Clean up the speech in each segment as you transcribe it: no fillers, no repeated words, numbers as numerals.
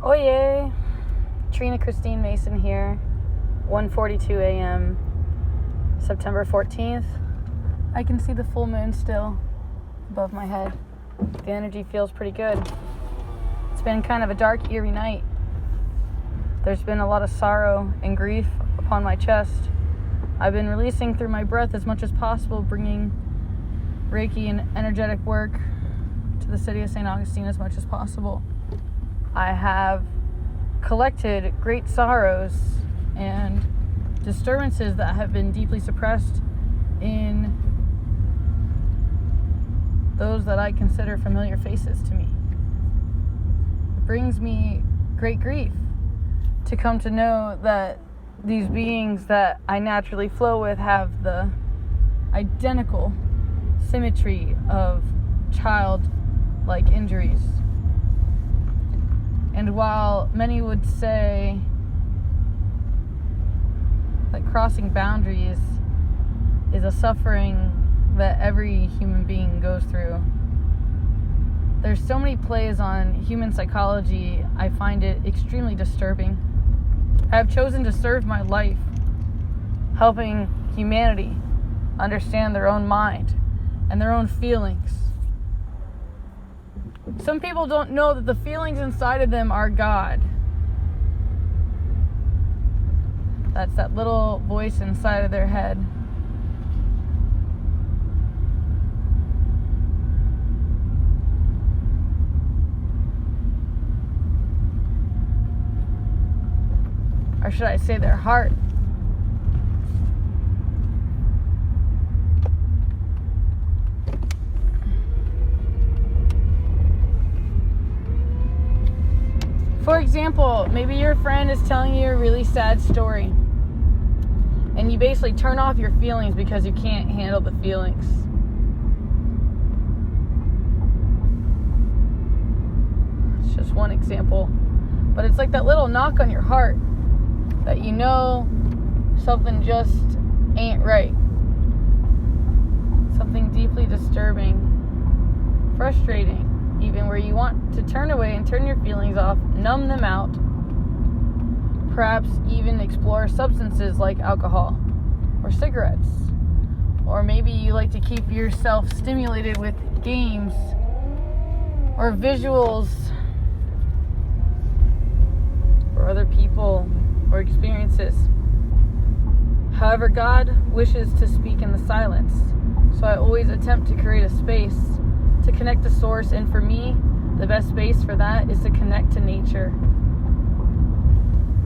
Oye, Trina Christine Mason here, 1:42 a.m., September 14th. I can see the full moon still above my head. The energy feels pretty good. It's been kind of a dark, eerie night. There's been a lot of sorrow and grief upon my chest. I've been releasing through my breath as much as possible, bringing Reiki and energetic work to the city of St. Augustine as much as possible. I have collected great sorrows and disturbances that have been deeply suppressed in those that I consider familiar faces to me. It brings me great grief to come to know that these beings that I naturally flow with have the identical symmetry of childlike injuries. And while many would say that crossing boundaries is a suffering that every human being goes through, there's so many plays on human psychology, I find it extremely disturbing. I have chosen to serve my life helping humanity understand their own mind and their own feelings. Some people don't know that the feelings inside of them are God. That's that little voice inside of their head. Or should I say their heart? For example, maybe your friend is telling you a really sad story, and you basically turn off your feelings because you can't handle the feelings. It's just one example, but it's like that little knock on your heart that you know something just ain't right. Something deeply disturbing, frustrating, even, where you want to turn away and turn your feelings off, numb them out, perhaps even explore substances like alcohol or cigarettes. Or maybe you like to keep yourself stimulated with games or visuals or other people or experiences. However, God wishes to speak in the silence, so I always attempt to create a space to connect to source, and for me, the best space for that is to connect to nature.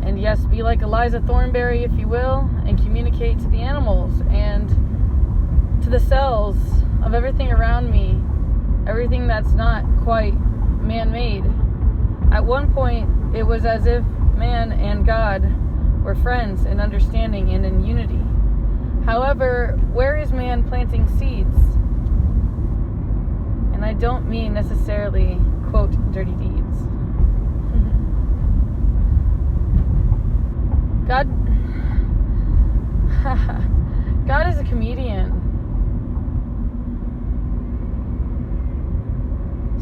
And yes, be like Eliza Thornberry, if you will, and communicate to the animals and to the cells of everything around me, everything that's not quite man-made. At one point, it was as if man and God were friends and understanding and in unity. However, where is man planting seeds? And I don't mean necessarily, quote, dirty deeds. God is a comedian.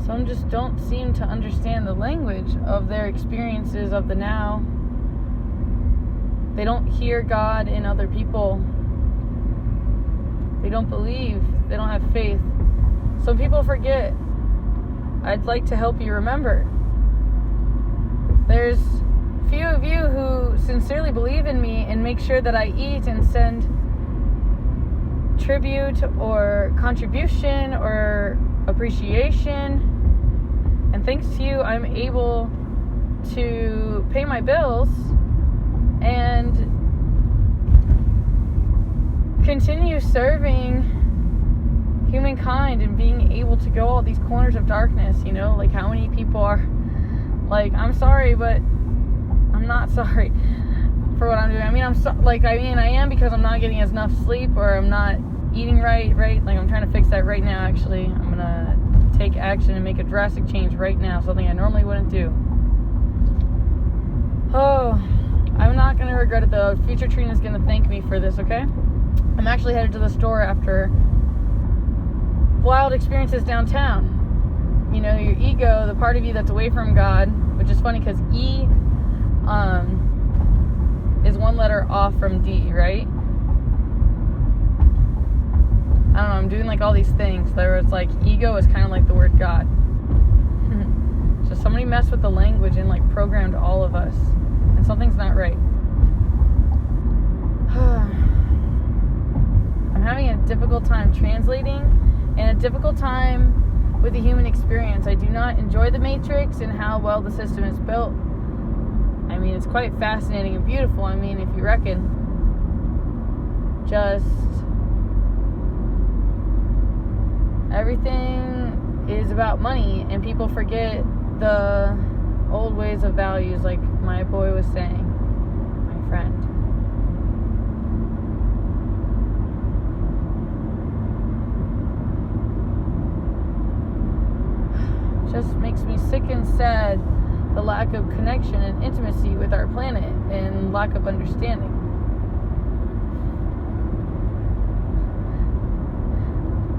Some just don't seem to understand the language of their experiences of the now. They don't hear God in other people. They don't believe. They don't have faith. Some people forget. I'd like to help you remember. There's few of you who sincerely believe in me and make sure that I eat and send tribute or contribution or appreciation. And thanks to you, I'm able to pay my bills and continue serving humankind and being able to go all these corners of darkness, you know, like how many people are like, I'm sorry, but I'm not sorry for what I'm doing. I mean, I am, because I'm not getting enough sleep, or I'm not eating right? Like, I'm trying to fix that right now, actually. I'm gonna take action and make a drastic change right now, something I normally wouldn't do. Oh, I'm not gonna regret it though. Future Trina's gonna thank me for this, okay? I'm actually headed to the store after wild experiences downtown. You know, your ego, the part of you that's away from God, which which is funny because E is one letter off from D, right? I don't know, I'm doing like all these things where it's like ego is kind of like the word God. So somebody messed with the language and like programmed all of us, and something's not right. I'm having a difficult time translating and a difficult time with the human experience. I do not enjoy the Matrix and how well the system is built. I mean, it's quite fascinating and beautiful. I mean, if you reckon, just everything is about money, and people forget the old ways of values, like my boy was saying, my friend. Just makes me sick and sad, the lack of connection and intimacy with our planet and lack of understanding.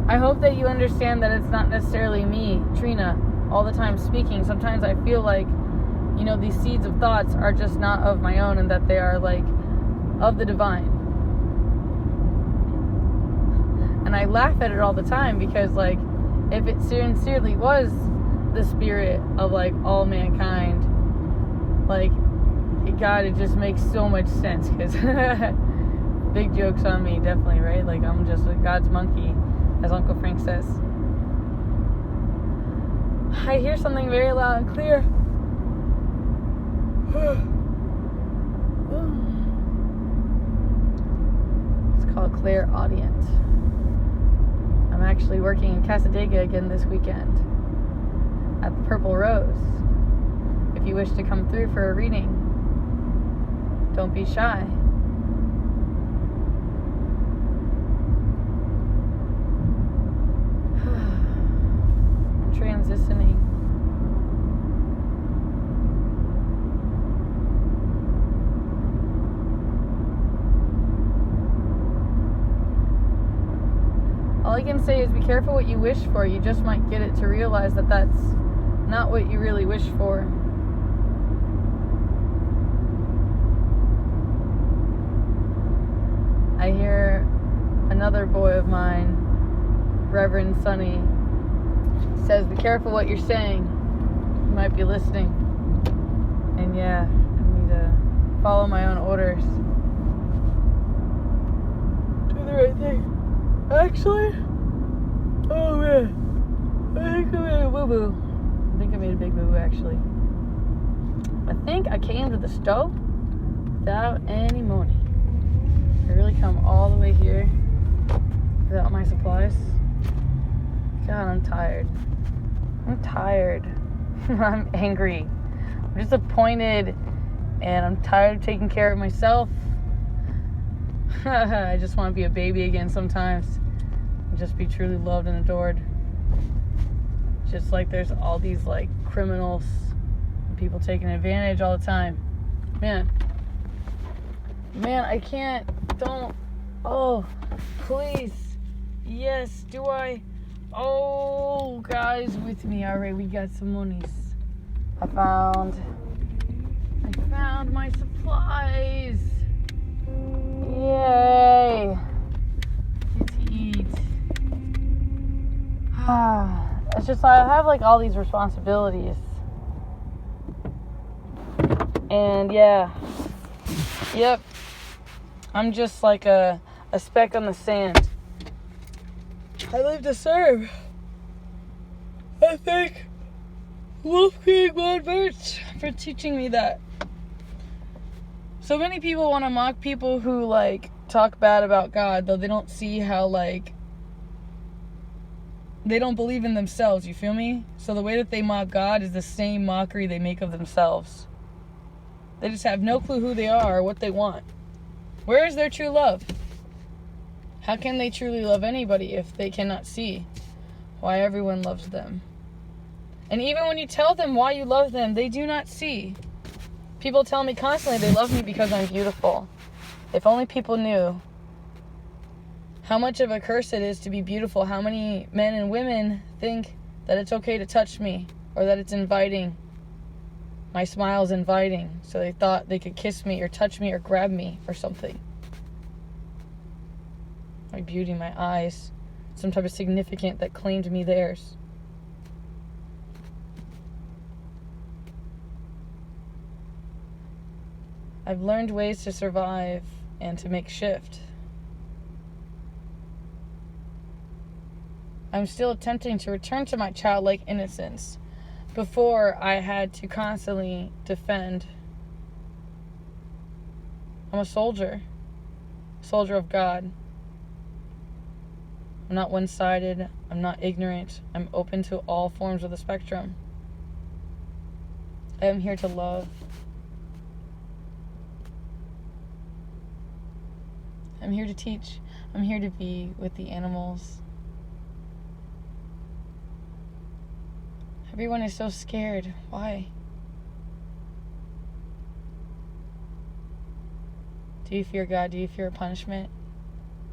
I hope that you understand that it's not necessarily me, Trina, all the time speaking. Sometimes I feel like, you know, these seeds of thoughts are just not of my own, and that they are like of the divine. And I laugh at it all the time because, like, if it sincerely was the spirit of like all mankind, like, God, it just makes so much sense, because big jokes on me, definitely, right? Like, I'm just God's monkey, as Uncle Frank says. I hear something very loud and clear. It's called clairaudient. I'm actually working in Casadega again this weekend at the Purple Rose. If you wish to come through for a reading, don't be shy. I'm transitioning. All I can say is be careful what you wish for. You just might get it to realize that that's not what you really wish for. I hear another boy of mine, Reverend Sonny, says, be careful what you're saying. You might be listening. And yeah, I need to follow my own orders. Do the right thing. Actually, oh man, I think I made a boo-boo. I think I made a big boo-boo, actually. I think I came to the stove without any money. I really come all the way here without my supplies. God, I'm tired. I'm tired. I'm angry. I'm disappointed, and I'm tired of taking care of myself. I just want to be a baby again sometimes and just be truly loved and adored. Just like there's all these like criminals and people taking advantage all the time. Man, I can't, don't, oh, please, yes, do I, oh, guys, with me, alright, we got some monies. I found my supplies. Yay! Get to eat. It's just I have like all these responsibilities. And yeah. Yep. I'm just like a speck on the sand. I live to serve. I thank Wolfgang von Birch for teaching me that. So many people want to mock people who, like, talk bad about God, though they don't see how, like, they don't believe in themselves, you feel me? So the way that they mock God is the same mockery they make of themselves. They just have no clue who they are or what they want. Where is their true love? How can they truly love anybody if they cannot see why everyone loves them? And even when you tell them why you love them, they do not see. People tell me constantly they love me because I'm beautiful. If only people knew how much of a curse it is to be beautiful, how many men and women think that it's okay to touch me or that it's inviting. My smile's inviting, so they thought they could kiss me or touch me or grab me or something. My beauty, my eyes, some type of significant that claimed me theirs. I've learned ways to survive and to make shift. I'm still attempting to return to my childlike innocence before I had to constantly defend. I'm a soldier of God. I'm not one-sided. I'm not ignorant. I'm open to all forms of the spectrum. I am here to love. I'm here to teach. I'm here to be with the animals. Everyone is so scared. Why? Do you fear God? Do you fear punishment?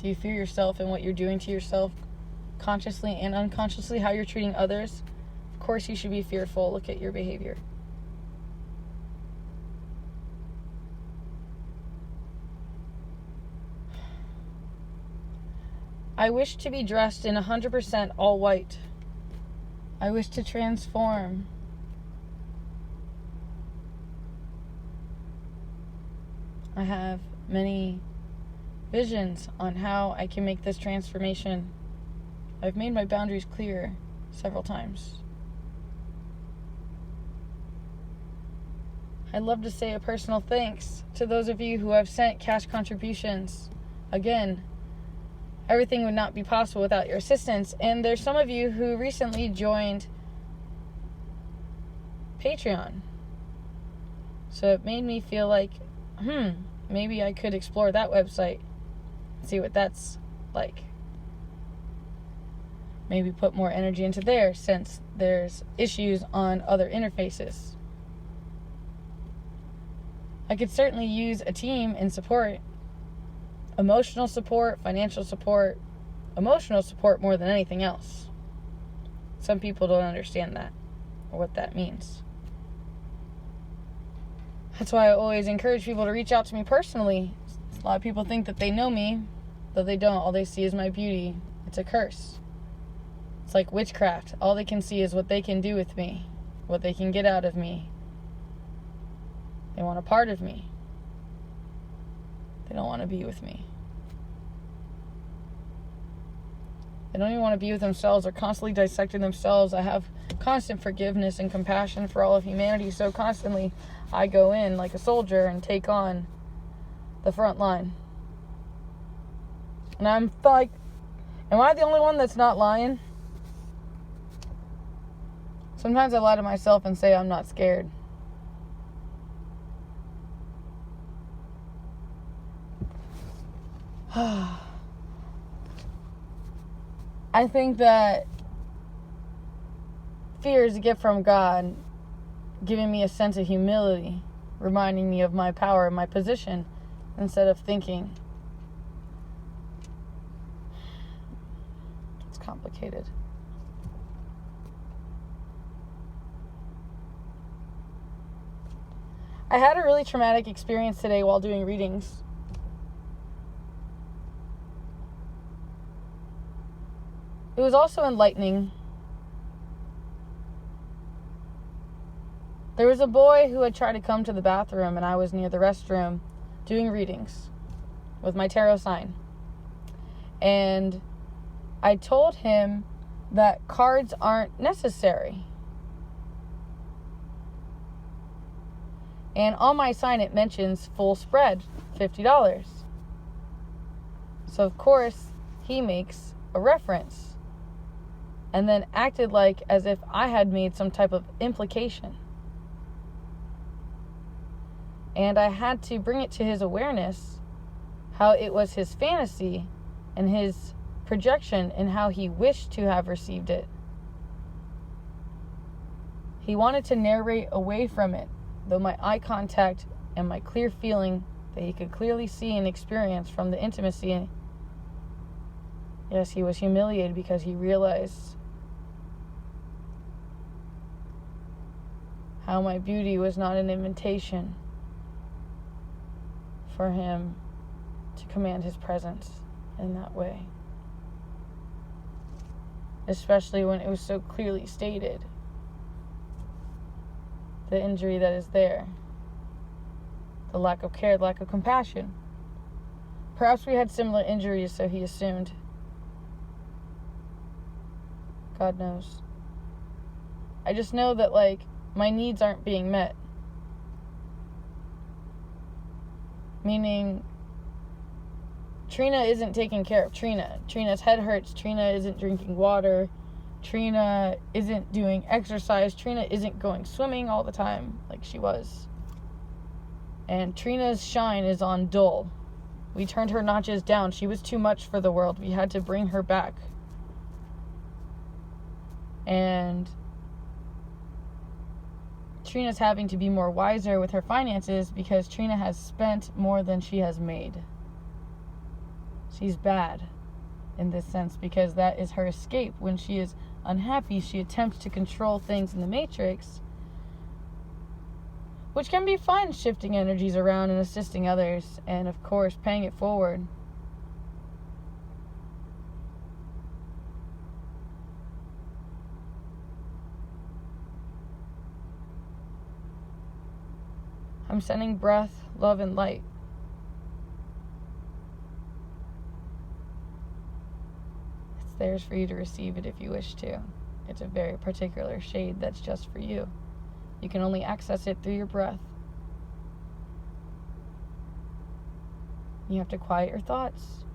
Do you fear yourself and what you're doing to yourself, consciously and unconsciously, how you're treating others? Of course you should be fearful. Look at your behavior. I wish to be dressed in 100% all white. I wish to transform. I have many visions on how I can make this transformation. I've made my boundaries clear several times. I'd love to say a personal thanks to those of you who have sent cash contributions. Again, everything would not be possible without your assistance. And there's some of you who recently joined Patreon. So it made me feel like, maybe I could explore that website, see what that's like. Maybe put more energy into there since there's issues on other interfaces. I could certainly use a team in support. Emotional support, financial support, emotional support more than anything else. Some people don't understand that or what that means. That's why I always encourage people to reach out to me personally. A lot of people think that they know me, though they don't. All they see is my beauty. It's a curse. It's like witchcraft. All they can see is what they can do with me, what they can get out of me. They want a part of me. They don't want to be with me. They don't even want to be with themselves. They're constantly dissecting themselves. I have constant forgiveness and compassion for all of humanity. So constantly I go in like a soldier and take on the front line. And I'm like, am I the only one that's not lying? Sometimes I lie to myself and say I'm not scared. I think that fear is a gift from God, giving me a sense of humility, reminding me of my power and my position, instead of thinking. It's complicated. I had a really traumatic experience today while doing readings. It was also enlightening. There was a boy who had tried to come to the bathroom, and I was near the restroom doing readings with my tarot sign. And I told him that cards aren't necessary. And on my sign it mentions full spread, $50. So of course he makes a reference. And then acted like as if I had made some type of implication. And I had to bring it to his awareness how it was his fantasy and his projection and how he wished to have received it. He wanted to narrate away from it, though my eye contact and my clear feeling that he could clearly see and experience from the intimacy. Yes, he was humiliated because he realized how my beauty was not an invitation for him to command his presence in that way. Especially when it was so clearly stated. The injury that is there. The lack of care, the lack of compassion. Perhaps we had similar injuries, so he assumed. God knows. I just know that, like, my needs aren't being met. Meaning, Trina isn't taking care of Trina. Trina's head hurts. Trina isn't drinking water. Trina isn't doing exercise. Trina isn't going swimming all the time like she was. And Trina's shine is on dull. We turned her notches down. She was too much for the world. We had to bring her back. And Trina's having to be more wiser with her finances because Trina has spent more than she has made. She's bad in this sense because that is her escape. When she is unhappy, she attempts to control things in the matrix, which can be fun, shifting energies around and assisting others, and of course paying it forward. I'm sending breath, love, and light. It's theirs for you to receive it if you wish to. It's a very particular shade that's just for you. You can only access it through your breath. You have to quiet your thoughts.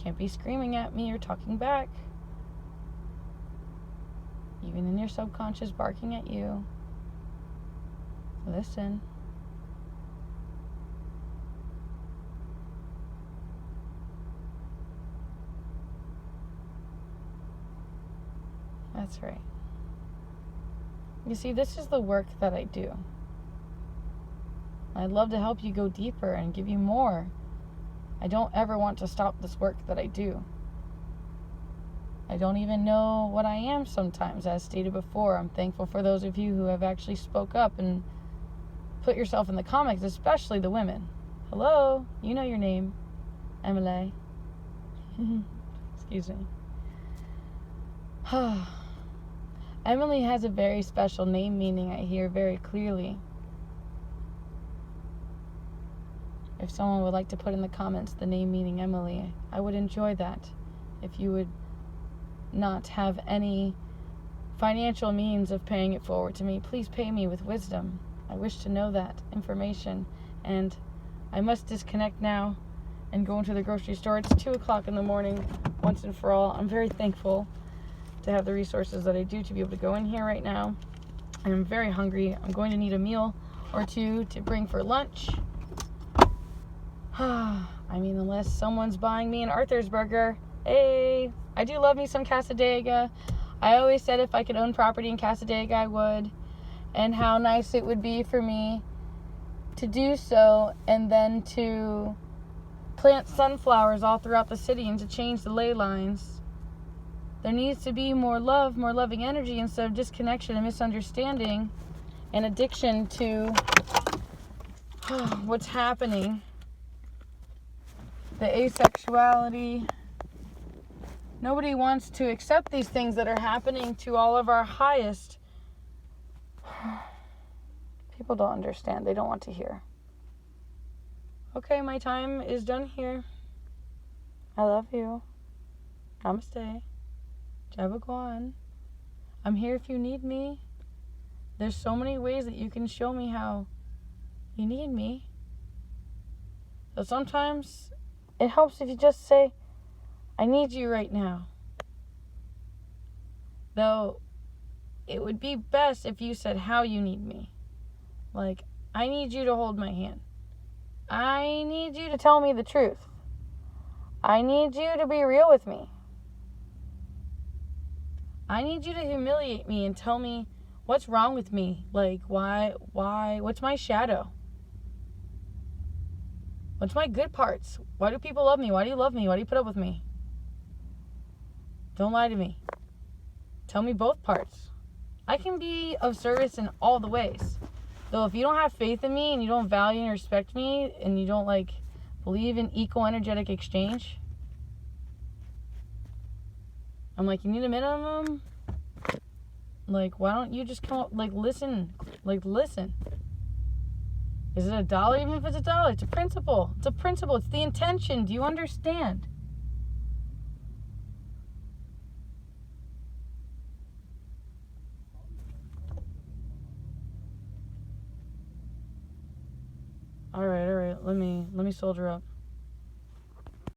Can't be screaming at me or talking back. Even in your subconscious barking at you. Listen. That's right. You see, this is the work that I do. I'd love to help you go deeper and give you more. I don't ever want to stop this work that I do. I don't even know what I am sometimes, as stated before. I'm thankful for those of you who have actually spoke up and put yourself in the comments, especially the women. Hello, you know your name. Emily. Excuse me. Emily has a very special name meaning, I hear very clearly. If someone would like to put in the comments the name meaning Emily, I would enjoy that. If you would not have any financial means of paying it forward to me, please pay me with wisdom. I wish to know that information, and I must disconnect now and go into the grocery store. It's 2 o'clock in the morning, once and for all. I'm very thankful to have the resources that I do to be able to go in here right now. I'm very hungry. I'm going to need a meal or two to bring for lunch. I mean, unless someone's buying me an Arthur's burger. Hey, I do love me some Cassadaga. I always said if I could own property in Cassadaga, I would. And how nice it would be for me to do so, and then to plant sunflowers all throughout the city and to change the ley lines. There needs to be more love, more loving energy, instead of disconnection and misunderstanding and addiction to what's happening. The asexuality. Nobody wants to accept these things that are happening to all of our highest. People don't understand. They don't want to hear. Okay, my time is done here. I love you. Namaste. Jabagwan. I'm here if you need me. There's so many ways that you can show me how you need me. So sometimes it helps if you just say, I need you right now. Though it would be best if you said how you need me. Like, I need you to hold my hand. I need you to tell me the truth. I need you to be real with me. I need you to humiliate me and tell me what's wrong with me. Like, why, what's my shadow? What's my good parts? Why do people love me? Why do you love me? Why do you put up with me? Don't lie to me. Tell me both parts. I can be of service in all the ways. Though if you don't have faith in me and you don't value and respect me and you don't like believe in equal energetic exchange, I'm like, you need a minimum. Like, why don't you just come up, like, listen. Like, listen. Is it $1? Even if it's $1, it's a principle. It's a principle. It's the intention. Do you understand? All right. Let me soldier up.